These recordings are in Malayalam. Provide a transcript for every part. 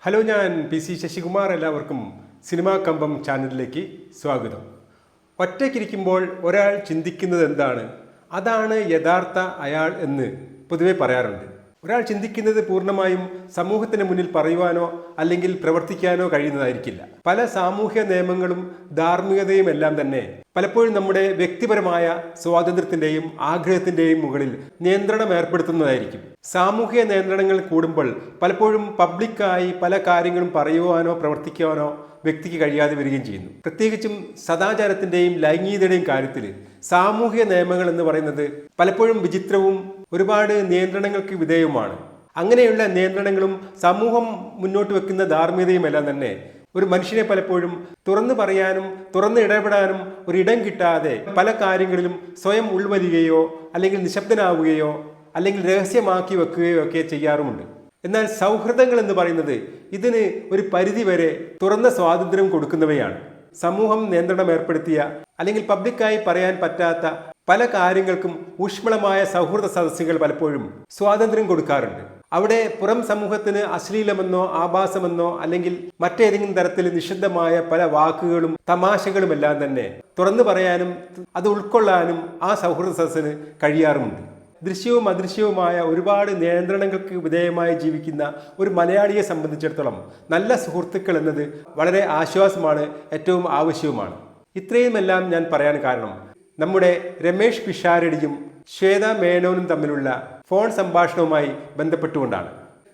ഹലോ, ഞാൻ PC ശശികുമാർ. എല്ലാവർക്കും സിനിമാ കമ്പം ചാനലിലേക്ക് സ്വാഗതം. ഒറ്റയ്ക്കിരിക്കുമ്പോൾ ഒരാൾ ചിന്തിക്കുന്നത് എന്താണ്, അതാണ് യഥാർത്ഥ അയാൾ എന്ന് പൊതുവെ പറയാറുണ്ട്. ഒരാൾ ചിന്തിക്കുന്നത് പൂർണ്ണമായും സമൂഹത്തിന് മുന്നിൽ പറയുവാനോ അല്ലെങ്കിൽ പ്രവർത്തിക്കാനോ കഴിയുന്നതായിരിക്കില്ല. പല സാമൂഹ്യ നിയമങ്ങളും ധാർമ്മികതയും എല്ലാം തന്നെ പലപ്പോഴും നമ്മുടെ വ്യക്തിപരമായ സ്വാതന്ത്ര്യത്തിൻ്റെയും ആഗ്രഹത്തിൻ്റെയും മുകളിൽ നിയന്ത്രണം ഏർപ്പെടുത്തുന്നതായിരിക്കും. സാമൂഹ്യ നിയന്ത്രണങ്ങൾ കൂടുമ്പോൾ പലപ്പോഴും പബ്ലിക്കായി പല കാര്യങ്ങളും പറയുവാനോ പ്രവർത്തിക്കുവാനോ വ്യക്തിക്ക് കഴിയാതെ വരികയും ചെയ്യുന്നു. പ്രത്യേകിച്ചും സദാചാരത്തിൻ്റെയും ലൈംഗികതയുടെയും കാര്യത്തിൽ സാമൂഹ്യ നിയമങ്ങൾ എന്ന് പറയുന്നത് പലപ്പോഴും വിചിത്രവും ഒരുപാട് നിയന്ത്രണങ്ങൾക്ക് വിധേയവുമാണ്. അങ്ങനെയുള്ള നിയന്ത്രണങ്ങളും സമൂഹം മുന്നോട്ട് വെക്കുന്ന ധാർമ്മികതയും എല്ലാം തന്നെ ഒരു മനുഷ്യനെ പലപ്പോഴും തുറന്നു പറയാനും തുറന്ന് ഇടപെടാനും ഒരിടം കിട്ടാതെ പല കാര്യങ്ങളിലും സ്വയം ഉൾവലിയുകയോ അല്ലെങ്കിൽ നിശബ്ദനാവുകയോ അല്ലെങ്കിൽ രഹസ്യമാക്കി വെക്കുകയോ ഒക്കെ ചെയ്യാറുമുണ്ട്. എന്നാൽ സൗഹൃദങ്ങൾ എന്ന് പറയുന്നത് ഇതിന് ഒരു പരിധിവരെ തുറന്ന സ്വാതന്ത്ര്യം കൊടുക്കുന്നവയാണ്. സമൂഹം നിയന്ത്രണം ഏർപ്പെടുത്തിയ അല്ലെങ്കിൽ പബ്ലിക്കായി പറയാൻ പറ്റാത്ത പല കാര്യങ്ങൾക്കും ഊഷ്മളമായ സൗഹൃദ സദസ്സുകൾ പലപ്പോഴും സ്വാതന്ത്ര്യം കൊടുക്കാറുണ്ട്. അവിടെ പുറം സമൂഹത്തിന് അശ്ലീലമെന്നോ ആഭാസമെന്നോ അല്ലെങ്കിൽ മറ്റേതെങ്കിലും തരത്തിൽ നിഷിദ്ധമായ പല വാക്കുകളും തമാശകളും എല്ലാം തന്നെ തുറന്നു പറയാനും അത് ഉൾക്കൊള്ളാനും ആ സൗഹൃദ സദസ്സിന് കഴിയാറുമുണ്ട്. ദൃശ്യവും അദൃശ്യവുമായ ഒരുപാട് നിയന്ത്രണങ്ങൾക്ക് വിധേയമായി ജീവിക്കുന്ന ഒരു മലയാളിയെ സംബന്ധിച്ചിടത്തോളം നല്ല സുഹൃത്തുക്കൾ എന്നത് വളരെ ആശ്വാസമാണ്, ഏറ്റവും ആവശ്യവുമാണ്. ഇത്രയുമെല്ലാം ഞാൻ പറയാൻ കാരണം നമ്മുടെ രമേഷ് പിഷാരടിയും ശ്വേത മേനോനും തമ്മിലുള്ള ഫോൺ സംഭാഷണവുമായി ബന്ധപ്പെട്ടുകൊണ്ടാണ്.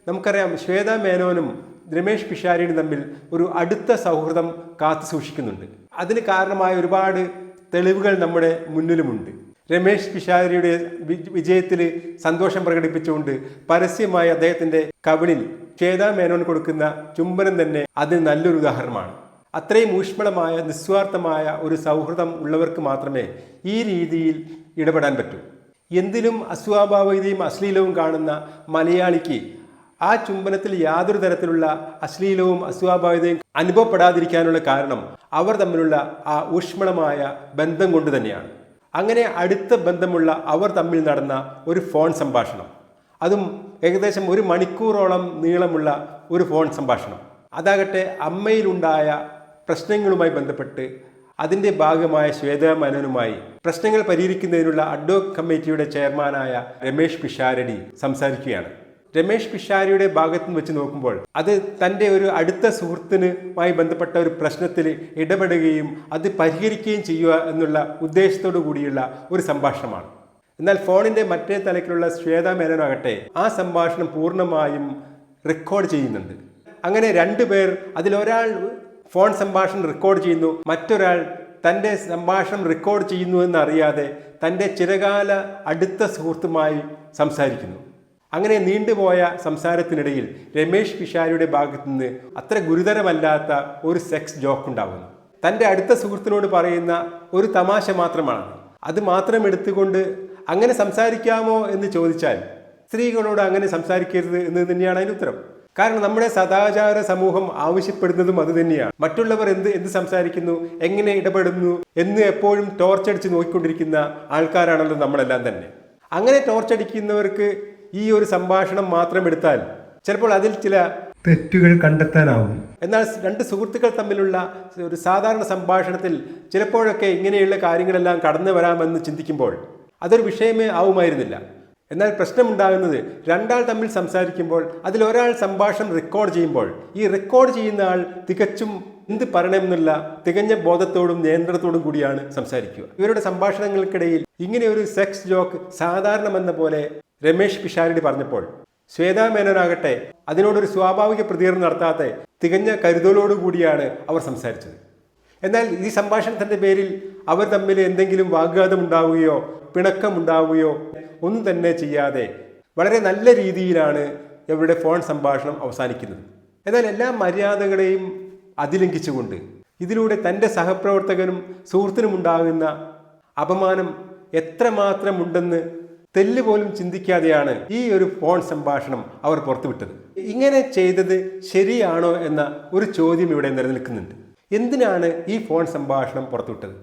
നമുക്കറിയാം, ശ്വേത മേനോനും രമേഷ് പിഷാരടിയും തമ്മിൽ ഒരു അടുത്ത സൗഹൃദം കാത്തു സൂക്ഷിക്കുന്നുണ്ട്. അതിന് കാരണമായ ഒരുപാട് തെളിവുകൾ നമ്മുടെ മുന്നിലുമുണ്ട്. രമേഷ് പിഷാരടിയുടെ വിജയത്തിൽ സന്തോഷം പ്രകടിപ്പിച്ചുകൊണ്ട് പരസ്യമായി അദ്ദേഹത്തിൻ്റെ കവിളിൽ ശ്വേത മേനോൻ കൊടുക്കുന്ന ചുംബനം തന്നെ അതിന് നല്ലൊരു ഉദാഹരണമാണ്. അത്രയും ഊഷ്മളമായ നിസ്വാർത്ഥമായ ഒരു സൗഹൃദം ഉള്ളവർക്ക് മാത്രമേ ഈ രീതിയിൽ ഇടപെടാൻ പറ്റൂ. എന്തിലും അസ്വാഭാവികതയും അശ്ലീലവും കാണുന്ന മലയാളിക്ക് ആ ചുംബനത്തിൽ യാതൊരു തരത്തിലുള്ള അശ്ലീലവും അസ്വാഭാവികതയും അനുഭവപ്പെടാതിരിക്കാനുള്ള കാരണം അവർ തമ്മിലുള്ള ആ ഊഷ്മളമായ ബന്ധം കൊണ്ട് തന്നെയാണ്. അങ്ങനെ അടുത്ത ബന്ധമുള്ള അവർ തമ്മിൽ നടന്ന ഒരു ഫോൺ സംഭാഷണം, അതും ഏകദേശം 1 മണിക്കൂറോളം നീളമുള്ള ഒരു ഫോൺ സംഭാഷണം, അതാകട്ടെ അമ്മയിലുണ്ടായ പ്രശ്നങ്ങളുമായി ബന്ധപ്പെട്ട് അതിൻ്റെ ഭാഗമായ ശ്വേത മേനോനുമായി പ്രശ്നങ്ങൾ പരിഹരിക്കുന്നതിനുള്ള അഡ്ഹോക് കമ്മിറ്റിയുടെ ചെയർമാനായ രമേഷ് പിഷാരടി സംസാരിക്കുകയാണ്. രമേഷ് പിഷാരടിയുടെ ഭാഗത്ത് വെച്ച് നോക്കുമ്പോൾ അത് തൻ്റെ ഒരു അടുത്ത സുഹൃത്തിനുമായി ബന്ധപ്പെട്ട ഒരു പ്രശ്നത്തിൽ ഇടപെടുകയും അത് പരിഹരിക്കുകയും ചെയ്യുക എന്നുള്ള ഉദ്ദേശത്തോടു കൂടിയുള്ള ഒരു സംഭാഷണമാണ്. എന്നാൽ ഫോണിൻ്റെ മറ്റേ തലത്തിലുള്ള ശ്വേത മേനോനാകട്ടെ ആ സംഭാഷണം പൂർണ്ണമായും റെക്കോർഡ് ചെയ്യുന്നുണ്ട്. അങ്ങനെ 2 പേർ, അതിലൊരാൾ ഫോൺ സംഭാഷണം റെക്കോർഡ് ചെയ്യുന്നു, മറ്റൊരാൾ തൻ്റെ സംഭാഷണം റെക്കോർഡ് ചെയ്യുന്നു എന്നറിയാതെ തൻ്റെ ചിരകാല അടുത്ത സുഹൃത്തുമായി സംസാരിക്കുന്നു. അങ്ങനെ നീണ്ടുപോയ സംസാരത്തിനിടയിൽ രമേഷ് പിഷാരടിയുടെ ഭാഗത്തു നിന്ന് അത്ര ഗുരുതരമല്ലാത്ത ഒരു സെക്സ് ജോക്ക് ഉണ്ടാകുന്നു. തൻ്റെ അടുത്ത സുഹൃത്തിനോട് പറയുന്ന ഒരു തമാശ മാത്രമാണ്. അത് മാത്രം എടുത്തുകൊണ്ട് അങ്ങനെ സംസാരിക്കാമോ എന്ന് ചോദിച്ചാൽ സ്ത്രീകളോട് അങ്ങനെ സംസാരിക്കരുത് എന്ന് തന്നെയാണ് അതിന് ഉത്തരം. കാരണം നമ്മുടെ സദാചാര സമൂഹം ആവശ്യപ്പെടുന്നതും അത് തന്നെയാണ്. മറ്റുള്ളവർ എന്ത് സംസാരിക്കുന്നു, എങ്ങനെ ഇടപെടുന്നു എന്ന് എപ്പോഴും ടോർച്ചടിച്ച് നോക്കിക്കൊണ്ടിരിക്കുന്ന ആൾക്കാരാണല്ലോ നമ്മളെല്ലാം തന്നെ. അങ്ങനെ ടോർച്ചടിക്കുന്നവർക്ക് ഈ ഒരു സംഭാഷണം മാത്രം എടുത്താൽ ചിലപ്പോൾ അതിൽ ചില തെറ്റുകൾ കണ്ടെത്താനാവും. എന്നാൽ 2 സുഹൃത്തുക്കൾ തമ്മിലുള്ള ഒരു സാധാരണ സംഭാഷണത്തിൽ ചിലപ്പോഴൊക്കെ ഇങ്ങനെയുള്ള കാര്യങ്ങളെല്ലാം കടന്നു വരാമെന്ന് ചിന്തിക്കുമ്പോൾ അതൊരു വിഷയമേ ആവുമായിരുന്നില്ല. എന്നാൽ പ്രശ്നമുണ്ടാകുന്നത് 2 ആൾ തമ്മിൽ സംസാരിക്കുമ്പോൾ അതിലൊരാൾ സംഭാഷണം റെക്കോർഡ് ചെയ്യുമ്പോൾ ഈ റെക്കോർഡ് ചെയ്യുന്ന ആൾ തികച്ചും എന്ത് പറയണമെന്നുള്ള തികഞ്ഞ ബോധത്തോടും നിയന്ത്രണത്തോടും കൂടിയാണ് സംസാരിക്കുക. ഇവരുടെ സംഭാഷണങ്ങൾക്കിടയിൽ ഇങ്ങനെ ഒരു സെക്സ് ജോക്ക് സാധാരണമെന്ന പോലെ രമേഷ് പിഷാരടി പറഞ്ഞപ്പോൾ ശ്വേത മേനോനാകട്ടെ അതിനോടൊരു സ്വാഭാവിക പ്രതികരണം നടത്താതെ തികഞ്ഞ കരുതലോടുകൂടിയാണ് അവർ സംസാരിച്ചത്. എന്നാൽ ഈ സംഭാഷണത്തിൻ്റെ പേരിൽ അവർ തമ്മിൽ എന്തെങ്കിലും വാഗ്വാദം ഉണ്ടാവുകയോ പിണക്കമുണ്ടാവുകയോ ഒന്നും തന്നെ ചെയ്യാതെ വളരെ നല്ല രീതിയിലാണ് ഇവരുടെ ഫോൺ സംഭാഷണം അവസാനിക്കുന്നത്. എന്നാൽ എല്ലാ മര്യാദകളെയും അതിലംഘിച്ചുകൊണ്ട് ഇതിലൂടെ തൻ്റെ സഹപ്രവർത്തകനും സുഹൃത്തിനുമുണ്ടാകുന്ന അപമാനം എത്രമാത്രമുണ്ടെന്ന് തെല്ല് പോലും ചിന്തിക്കാതെയാണ് ഈ ഒരു ഫോൺ സംഭാഷണം അവർ പുറത്തുവിട്ടത്. ഇങ്ങനെ ചെയ്തത് ശരിയാണോ എന്ന ഒരു ചോദ്യം ഇവിടെ നിലനിൽക്കുന്നുണ്ട്. എന്തിനാണ് ഈ ഫോൺ സംഭാഷണം പുറത്തുവിട്ടത്?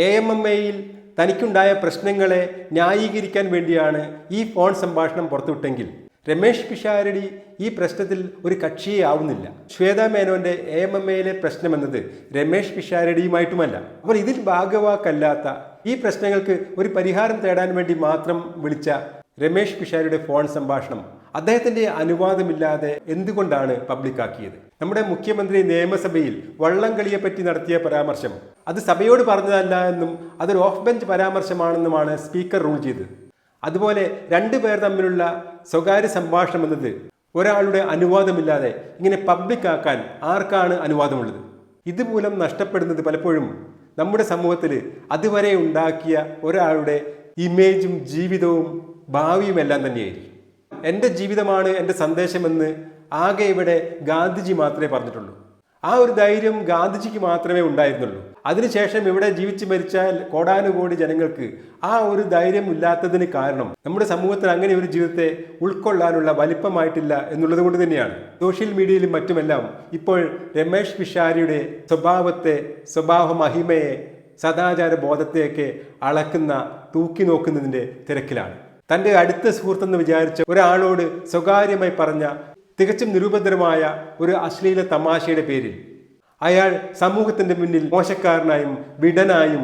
AMMAയിൽ തനിക്കുണ്ടായ പ്രശ്നങ്ങളെ ന്യായീകരിക്കാൻ വേണ്ടിയാണ് ഈ ഫോൺ സംഭാഷണം പുറത്തുവിട്ടെങ്കിൽ രമേഷ് പിഷാരടി ഈ പ്രശ്നത്തിൽ ഒരു കക്ഷിയെ ആവുന്നില്ല. ശ്വേതാ മേനോന്റെ AMMയിലെ പ്രശ്നമെന്നത് രമേഷ് പിഷാരടിയുമായിട്ടുമല്ല. അപ്പോൾ ഇതിൽ ഭാഗവാക്കല്ലാത്ത ഈ പ്രശ്നങ്ങൾക്ക് ഒരു പരിഹാരം തേടാൻ വേണ്ടി മാത്രം വിളിച്ച രമേഷ് പിഷാരടിയുടെ ഫോൺ സംഭാഷണം അദ്ദേഹത്തിന്റെ അനുവാദമില്ലാതെ എന്തുകൊണ്ടാണ് പബ്ലിക്കാക്കിയത്? നമ്മുടെ മുഖ്യമന്ത്രി നിയമസഭയിൽ വള്ളംകളിയെപ്പറ്റി നടത്തിയ പരാമർശം അത് സഭയോട് പറഞ്ഞതല്ല എന്നും അതൊരു ഓഫ് ബെഞ്ച് പരാമർശമാണെന്നുമാണ് സ്പീക്കർ റൂൾ ചെയ്തത്. അതുപോലെ രണ്ടുപേർ തമ്മിലുള്ള സ്വകാര്യ സംഭാഷണം എന്നത് ഒരാളുടെ അനുവാദമില്ലാതെ ഇങ്ങനെ പബ്ലിക്കാക്കാൻ ആർക്കാണ് അനുവാദമുള്ളത്? ഇതുമൂലം നഷ്ടപ്പെടുന്നത് പലപ്പോഴും നമ്മുടെ സമൂഹത്തിൽ അതുവരെ ഉണ്ടാക്കിയ ഒരാളുടെ ഇമേജും ജീവിതവും ഭാവിയുമെല്ലാം തന്നെയായിരിക്കും. എൻ്റെ ജീവിതമാണ് എൻ്റെ സന്ദേശമെന്ന് ആകെ ഇവിടെ ഗാന്ധിജി മാത്രമേ പറഞ്ഞിട്ടുള്ളൂ. ആ ഒരു ധൈര്യം ഗാന്ധിജിക്ക് മാത്രമേ ഉണ്ടായിരുന്നുള്ളൂ. അതിനുശേഷം ഇവിടെ ജീവിച്ചു മരിച്ച കോടാനുകോടി ജനങ്ങൾക്ക് ആ ഒരു ധൈര്യം ഇല്ലാത്തതിന് കാരണം നമ്മുടെ സമൂഹത്തിൽ അങ്ങനെ ഒരു ജീവിതത്തെ ഉൾക്കൊള്ളാനുള്ള വലിപ്പമായിട്ടില്ല എന്നുള്ളത് കൊണ്ട് തന്നെയാണ്. സോഷ്യൽ മീഡിയയിലും മറ്റുമെല്ലാം ഇപ്പോൾ രമേഷ് പിഷാരടിയുടെ സ്വഭാവത്തെ, സ്വഭാവ മഹിമയെ, സദാചാര ബോധത്തെയൊക്കെ അളക്കുന്ന, തൂക്കി നോക്കുന്നതിൻ്റെ തിരക്കിലാണ്. തൻ്റെ അടുത്ത സുഹൃത്തെന്ന് വിചാരിച്ച ഒരാളോട് സ്വകാര്യമായി പറഞ്ഞ തികച്ചും നിരുപദ്രവമായ ഒരു അശ്ലീല തമാശയുടെ പേരിൽ അയാൾ സമൂഹത്തിന്റെ മുന്നിൽ മോശക്കാരനായും വിടനായും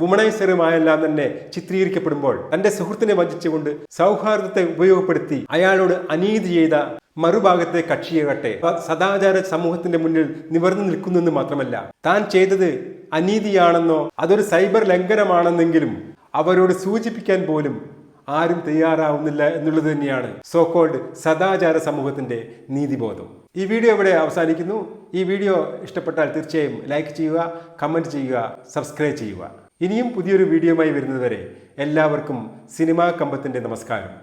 വുമണൈസറുമായെല്ലാം തന്നെ ചിത്രീകരിക്കപ്പെടുമ്പോൾ തന്റെ സുഹൃത്തിനെ വഞ്ചിച്ചുകൊണ്ട് സൗഹാർദ്ദത്തെ ഉപയോഗപ്പെടുത്തി അയാളോട് അനീതി ചെയ്ത മറുഭാഗത്തെ കക്ഷിയാകട്ടെ സദാചാര സമൂഹത്തിന്റെ മുന്നിൽ നിവർന്നു നിൽക്കുന്നെന്ന് മാത്രമല്ല, താൻ ചെയ്തത് അനീതിയാണെന്നോ അതൊരു സൈബർ ലംഘനമാണെന്നെങ്കിലും അവരോട് സൂചിപ്പിക്കാൻ പോലും ആരും തയ്യാറാവുന്നില്ല എന്നുള്ളത് തന്നെയാണ് സോകോൾഡ് സദാചാര സമൂഹത്തിന്റെ നീതിബോധം. ഈ വീഡിയോ ഇവിടെ അവസാനിക്കുന്നു. ഈ വീഡിയോ ഇഷ്ടപ്പെട്ടാൽ തീർച്ചയായും ലൈക്ക് ചെയ്യുക, കമന്റ് ചെയ്യുക, സബ്സ്ക്രൈബ് ചെയ്യുക. ഇനിയും പുതിയൊരു വീഡിയോയുമായി വരുന്നതുവരെ എല്ലാവർക്കും സിനിമാ കമ്പത്തിന്റെ നമസ്കാരം.